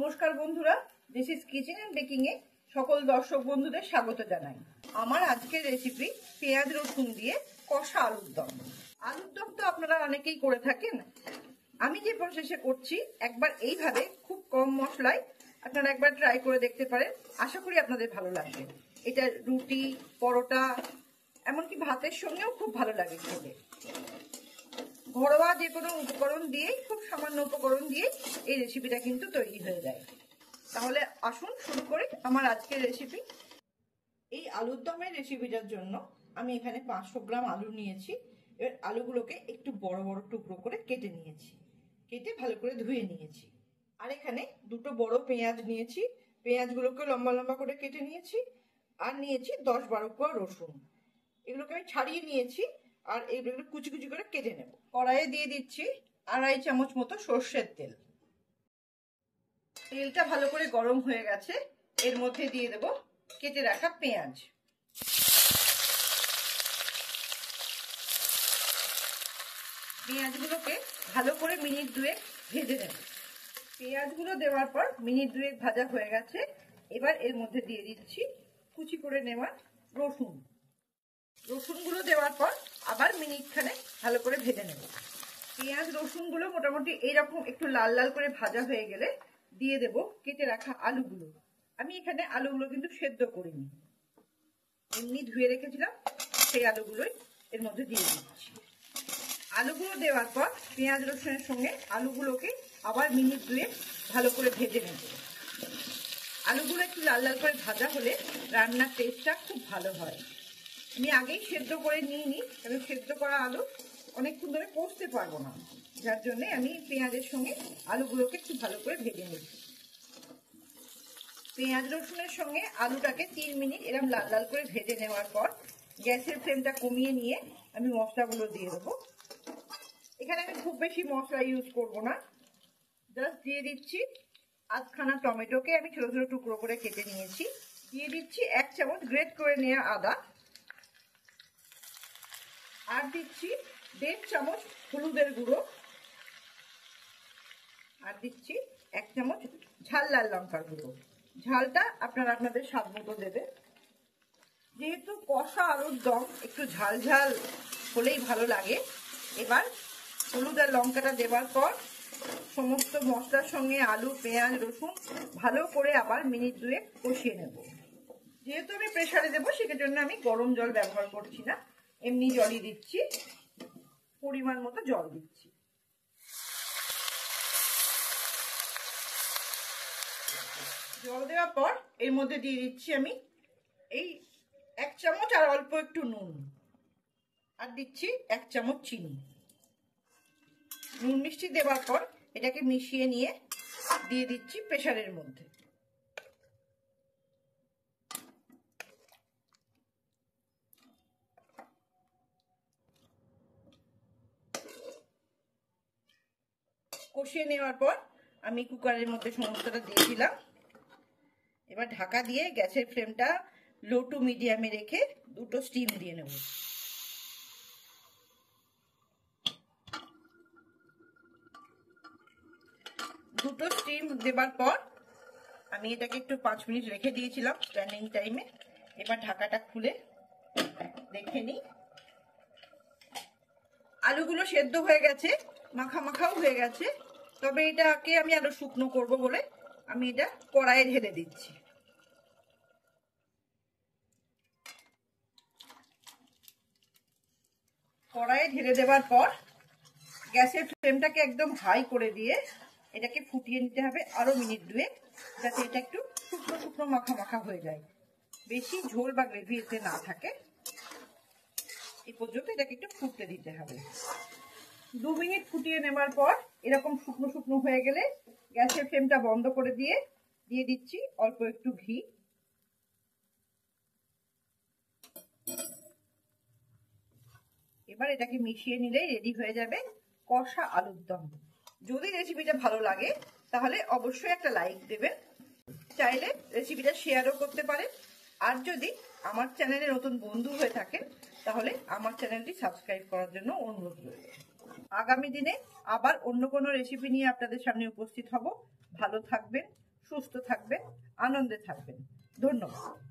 নমস্কার বন্ধুরা, this is kitchen and baking এ সকল দর্শক বন্ধুদের স্বাগত জানাই। আমার আজকের রেসিপি পেঁয়াজ রসুন দিয়ে কষা আলুর দম। আলুর দম তো আপনারা অনেকেই করে থাকেন। আমি যে প্রসেসে করছি একবার এইভাবে খুব কম মশলায় আপনারা একবার ট্রাই করে দেখতে পারেন। আশা করি আপনাদের ভালো লাগবে। এটা রুটি, পরোটা, এমনকি ভাতের সঙ্গেও খুব ভালো লাগে খেতে। ঘরোয়া যে কোনো উপকরণ দিয়েই, খুব সামান্য উপকরণ দিয়ে এই রেসিপিটা কিন্তু তৈরি হয়ে যায়। তাহলে আসুন শুরু করি আমার আজকের রেসিপি। এই আলুর দমের রেসিপিটার জন্য আমি এখানে 500 গ্রাম আলু নিয়েছি। এবার আলুগুলোকে একটু বড় বড় টুকরো করে কেটে নিয়েছি, কেটে ভালো করে ধুয়ে নিয়েছি। আর এখানে দুটো বড় পেঁয়াজ নিয়েছি, পেঁয়াজগুলোকে লম্বা লম্বা করে কেটে নিয়েছি। আর নিয়েছি 10-12 কোয়া রসুন, এগুলোকে আমি ছাড়িয়ে নিয়েছি। আর এগুলো কুচি কুচি করে কেটে নেব। কড়াইয়ে দিয়ে দিচ্ছি 2.5 চামচ মতো সর্ষের তেল। তেলটা ভালো করে গরম হয়ে গেছে, এর মধ্যে দিয়ে দেব কেটে রাখা পেঁয়াজ। পেঁয়াজগুলোকে ভালো করে মিনিট 2 ভেজে নেব। পেঁয়াজগুলো দেওয়ার পর মিনিট 2 ভাজা হয়ে গেছে। এবার এর মধ্যে দিয়ে দিচ্ছি কুচি করে নেওয়া রসুন। রসুনগুলো দেওয়ার পর আবার মিনিট খানেক ভালো করে ভেজে নেব। পেঁয়াজ রসুনগুলো মোটামুটি এইরকম একটু লাল লাল করে ভাজা হয়ে গেলে দিয়ে দেব কেটে রাখা আলুগুলো। আমি এখানে আলুগুলো কিন্তু সেদ্ধ করিনি, এমনি ধুয়ে রেখেছিলাম, সেই আলুগুলোই এর মধ্যে দিয়ে দিচ্ছি। আলুগুলো দেওয়ার পর পেঁয়াজ রসুনের সঙ্গে আলুগুলোকে আবার মিনিট 2 ভালো করে ভেজে নেব। আলুগুলো একটু লাল লাল করে ভাজা হলে রান্নার টেস্টটা খুব ভালো হয়। আমি আগেই সেদ্ধ করে নিইনি, কারণ সেদ্ধ করা আলু অনেকক্ষণ ধরে কষতে পারবো না, যার জন্য আমি পেঁয়াজের সঙ্গে আলুগুলোকে একটু ভালো করে ভেজে নিচ্ছি। পেঁয়াজ রসুনের সঙ্গে আলুটাকে 3 মিনিট এরকম লাল লাল করে ভেজে নেওয়ার পর গ্যাসের ফ্লেমটা কমিয়ে নিয়ে আমি মশলাগুলো দিয়ে দেবো। এখানে আমি খুব বেশি মশলা ইউজ করব না, জাস্ট দিয়ে দিচ্ছি আধখানা টমেটোকে আমি ছোট ছোট টুকরো করে কেটে নিয়েছি। দিয়ে দিচ্ছি 1 চামচ গ্রেট করে নেওয়া আদা। আর দিচ্ছি 1.5 চামচ হলুদের গুঁড়ো। আর দিচ্ছি 1 চামচ ঝাল লাল লঙ্কার গুঁড়ো। ঝালটা আপনারা আপনাদের স্বাদ মতো দেবেন। যেহেতু কষা আলুর দম একটু ঝাল ঝাল হলেই ভালো লাগে। এবার হলুদ আর লঙ্কাটা দেওয়ার পর সমস্ত মশলার সঙ্গে আলু, পেঁয়াজ, রসুন ভালো করে আবার মিনিট 2 কষিয়ে নেব। যেহেতু আমি প্রেসারে দেবো, সেজন্য আমি গরম জল ব্যবহার করছি না, এমনি জলই দিচ্ছি, পরিমাণ মতো জল দিচ্ছি। জল দেওয়ার পর এর মধ্যে দিয়ে দিচ্ছি আমি এই 1 চামচ আর অল্প একটু নুন। আর দিচ্ছি 1 চামচ চিনি। নুন মিষ্টি দেওয়ার পর এটাকে মিশিয়ে নিয়ে দিয়ে দিচ্ছি প্রেসারের মধ্যে। কষিয়ে নেওয়ার পর আমি কুকারের মধ্যে সমস্তটা দিয়ে দিলাম। এবার ঢাকা দিয়ে গ্যাসের ফ্লেমটা লো টু মিডিয়ামে রেখে 2টো স্টিম দিয়ে নেব। দুটো স্টিম দেবার পর আমি এটাকে একটু 5 মিনিট রেখে দিয়েছিলাম স্ট্যান্ডিং টাইমে। এবার ঢাকাটা খুলে দেখে নিই। আলুগুলো সেদ্ধ হয়ে গেছে, মাখা মাখাও হয়ে গেছে। তবে এটাকে আমি আরো শুকনো করব বলে আমি এটা কড়াইয়ে ঢেলে দিচ্ছি। কড়াইয়ে ঢেলে দেওয়ার পর গ্যাসের ফ্লেমটাকে একদম হাই করে দিয়ে এটাকে ফুটিয়ে নিতে হবে আরো মিনিট 2, যাতে এটা একটু শুকনো শুকনো মাখা মাখা হয়ে যায়, বেশি ঝোল বা গ্রেভি এতে না থাকে। এই পর্যন্ত এটাকে একটু ফুটতে দিতে হবে। 2 মিনিট ফুটিয়ে নেওয়ার পর এরকম শুকনো শুকনো হয়ে গেলে গ্যাসের ফ্লেমটা বন্ধ করে দিয়ে দিয়ে দিচ্ছি অল্প একটু ঘি। এবার এটাকে মিশিয়ে নিলেই রেডি হয়ে যাবে কষা আলুর দম। যদি রেসিপিটা ভালো লাগে তাহলে অবশ্যই একটা লাইক দেবেন। চাইলে রেসিপিটা শেয়ারও করতে পারেন। আর যদি আমার চ্যানেলে নতুন বন্ধু হয়ে থাকেন তাহলে আমার চ্যানেলটি সাবস্ক্রাইব করার জন্য অনুরোধ রইল। আগামী দিনে আবার অন্য কোনো রেসিপি নিয়ে আপনাদের সামনে উপস্থিত হব। ভালো থাকবেন, সুস্থ থাকবেন, আনন্দে থাকবেন। ধন্যবাদ।